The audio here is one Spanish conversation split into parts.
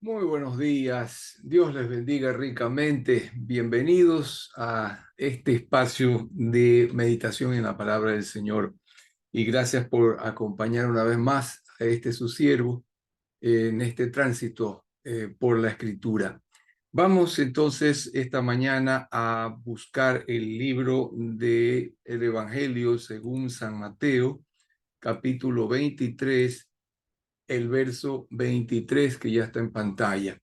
Muy buenos días, Dios les bendiga ricamente. Bienvenidos a este espacio de meditación en la palabra del Señor. Y gracias por acompañar una vez más a este su siervo en este tránsito por la Escritura. Vamos entonces esta mañana a buscar el libro del Evangelio según San Mateo, capítulo 23, el verso 23 que ya está en pantalla.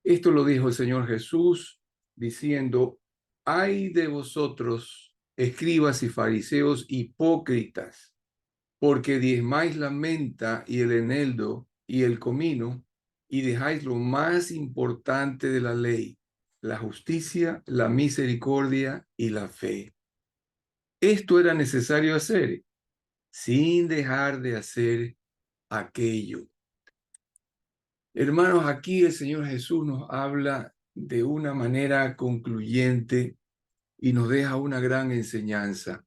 Esto lo dijo el Señor Jesús diciendo: ay de vosotros, escribas y fariseos hipócritas, porque diezmáis la menta y el eneldo y el comino, y dejáis lo más importante de la ley, la justicia, la misericordia y la fe. Esto era necesario hacer, sin dejar de hacer aquello. Hermanos, aquí el Señor Jesús nos habla de una manera concluyente y nos deja una gran enseñanza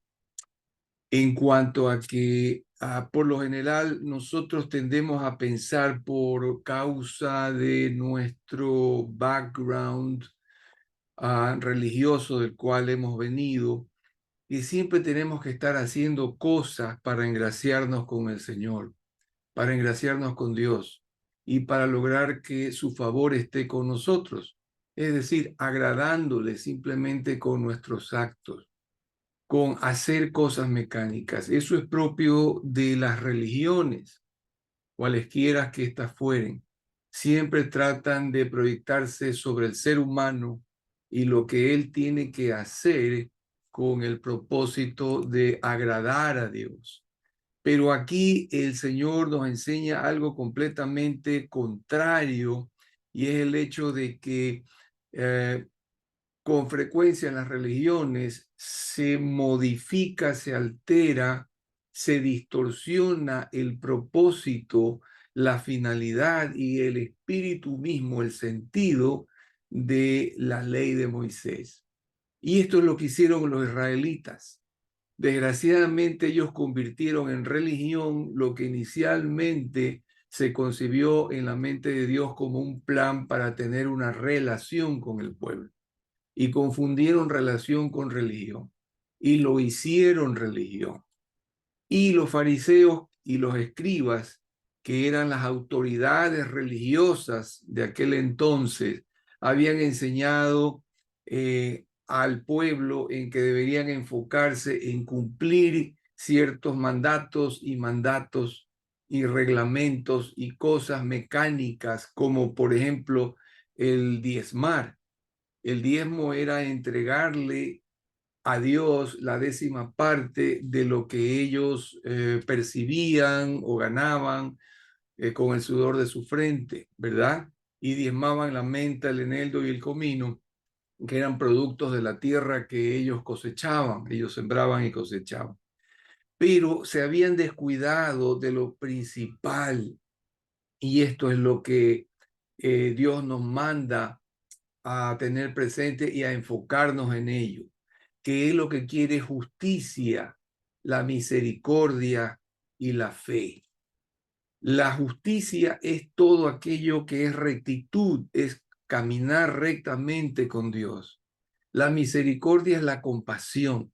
en cuanto a que por lo general nosotros tendemos a pensar por causa de nuestro background religioso del cual hemos venido, y siempre tenemos que estar haciendo cosas para engraciarnos con el Señor, para engraciarnos con Dios y para lograr que su favor esté con nosotros. Es decir, agradándole simplemente con nuestros actos, con hacer cosas mecánicas. Eso es propio de las religiones, cualesquiera que éstas fueren. Siempre tratan de proyectarse sobre el ser humano y lo que él tiene que hacer con el propósito de agradar a Dios. Pero aquí el Señor nos enseña algo completamente contrario, y es el hecho de que con frecuencia en las religiones se modifica, se altera, se distorsiona el propósito, la finalidad y el espíritu mismo, el sentido de la ley de Moisés. Y esto es lo que hicieron los israelitas. Desgraciadamente ellos convirtieron en religión lo que inicialmente se concibió en la mente de Dios como un plan para tener una relación con el pueblo, y confundieron relación con religión y lo hicieron religión. Y los fariseos y los escribas, que eran las autoridades religiosas de aquel entonces, habían enseñado al pueblo en que deberían enfocarse en cumplir ciertos mandatos y reglamentos y cosas mecánicas, como por ejemplo el diezmar. El diezmo era entregarle a Dios la 10ª parte de lo que ellos percibían o ganaban con el sudor de su frente, ¿verdad? Y diezmaban la menta, el eneldo y el comino, que eran productos de la tierra que ellos cosechaban, ellos sembraban y cosechaban. Pero se habían descuidado de lo principal, y esto es lo que Dios nos manda a tener presente y a enfocarnos en ello, que es lo que quiere: justicia, la misericordia y la fe. La justicia es todo aquello que es rectitud, es caminar rectamente con Dios. La misericordia es la compasión,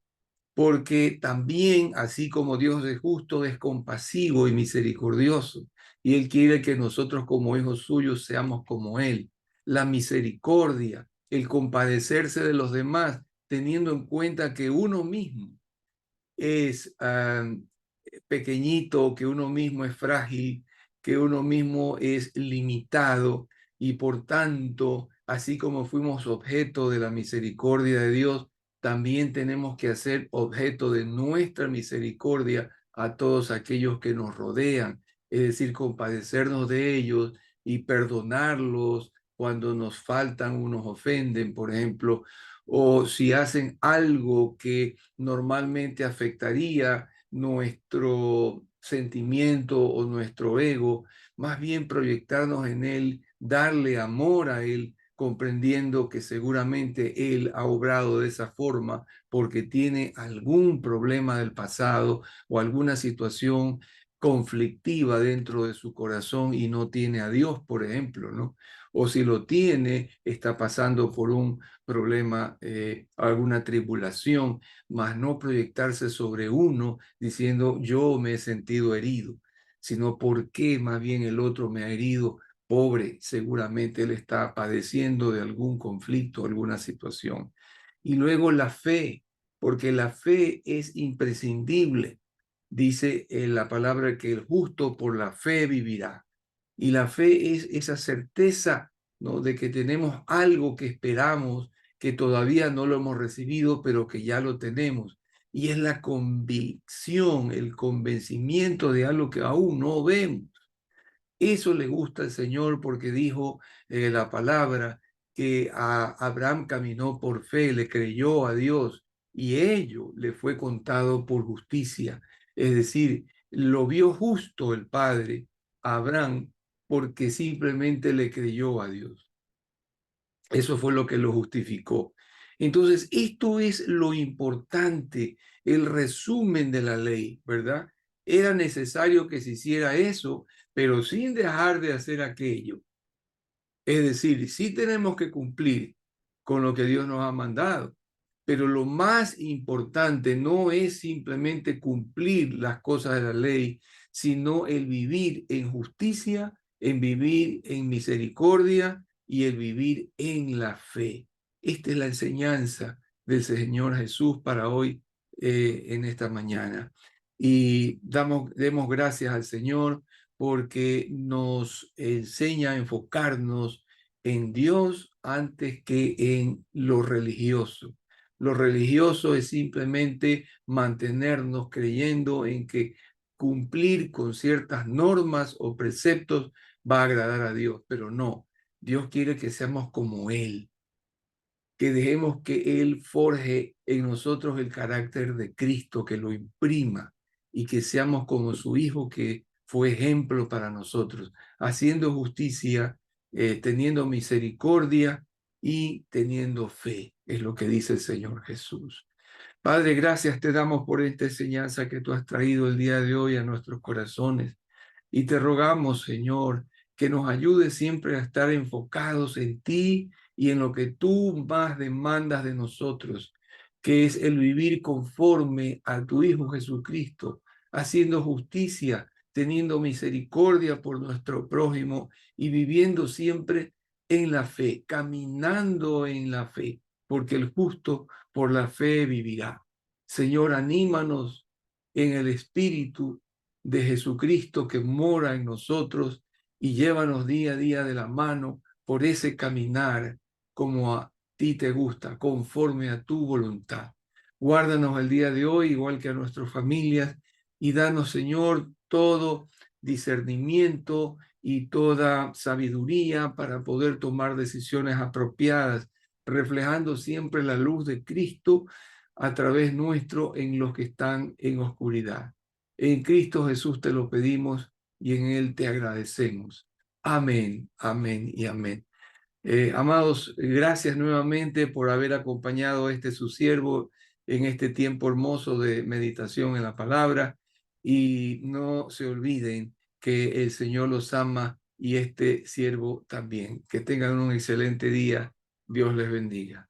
porque también, así como Dios es justo, es compasivo y misericordioso, y Él quiere que nosotros como hijos suyos seamos como Él. La misericordia, el compadecerse de los demás, teniendo en cuenta que uno mismo es pequeñito, que uno mismo es frágil, que uno mismo es limitado, y por tanto, así como fuimos objeto de la misericordia de Dios, también tenemos que hacer objeto de nuestra misericordia a todos aquellos que nos rodean, es decir, compadecernos de ellos y perdonarlos cuando nos faltan o nos ofenden, por ejemplo, o si hacen algo que normalmente afectaría nuestro sentimiento o nuestro ego, más bien proyectarnos en Él, darle amor a Él, comprendiendo que seguramente Él ha obrado de esa forma porque tiene algún problema del pasado o alguna situación conflictiva dentro de su corazón y no tiene a Dios, por ejemplo, ¿no? O si lo tiene, está pasando por un problema, alguna tribulación, mas no proyectarse sobre uno diciendo yo me he sentido herido, sino por qué más bien el otro me ha herido. Pobre, seguramente él está padeciendo de algún conflicto, alguna situación. Y luego la fe, porque la fe es imprescindible. Dice la palabra que el justo por la fe vivirá. Y la fe es esa certeza, ¿no?, de que tenemos algo que esperamos, que todavía no lo hemos recibido, pero que ya lo tenemos. Y es la convicción, el convencimiento de algo que aún no vemos. Eso le gusta al Señor porque dijo la palabra que a Abraham caminó por fe, le creyó a Dios y ello le fue contado por justicia. Es decir, lo vio justo el Padre a Abraham porque simplemente le creyó a Dios. Eso fue lo que lo justificó. Entonces, esto es lo importante, el resumen de la ley, ¿verdad? Era necesario que se hiciera eso, pero sin dejar de hacer aquello. Es decir, sí tenemos que cumplir con lo que Dios nos ha mandado, pero lo más importante no es simplemente cumplir las cosas de la ley, sino el vivir en justicia, en vivir en misericordia y el vivir en la fe. Esta es la enseñanza del Señor Jesús para hoy, en esta mañana. Y demos gracias al Señor porque nos enseña a enfocarnos en Dios antes que en lo religioso. Lo religioso es simplemente mantenernos creyendo en que cumplir con ciertas normas o preceptos va a agradar a Dios, pero no. Dios quiere que seamos como Él, que dejemos que Él forje en nosotros el carácter de Cristo, que lo imprima y que seamos como su Hijo que fue ejemplo para nosotros, haciendo justicia, teniendo misericordia y teniendo fe, es lo que dice el Señor Jesús. Padre, gracias te damos por esta enseñanza que tú has traído el día de hoy a nuestros corazones. Y te rogamos, Señor, que nos ayudes siempre a estar enfocados en ti y en lo que tú más demandas de nosotros, que es el vivir conforme a tu Hijo Jesucristo, haciendo justicia, teniendo misericordia por nuestro prójimo y viviendo siempre en la fe, caminando en la fe, porque el justo por la fe vivirá. Señor, anímanos en el espíritu de Jesucristo que mora en nosotros y llévanos día a día de la mano por ese caminar como a ti te gusta, conforme a tu voluntad. Guárdanos el día de hoy, igual que a nuestras familias, y danos, Señor, todo discernimiento y toda sabiduría para poder tomar decisiones apropiadas, reflejando siempre la luz de Cristo a través nuestro en los que están en oscuridad. En Cristo Jesús te lo pedimos y en Él te agradecemos. Amén, amén y amén. Amados, gracias nuevamente por haber acompañado a este su siervo en este tiempo hermoso de meditación en la palabra. Y no se olviden que el Señor los ama y este siervo también. Que tengan un excelente día. Dios les bendiga.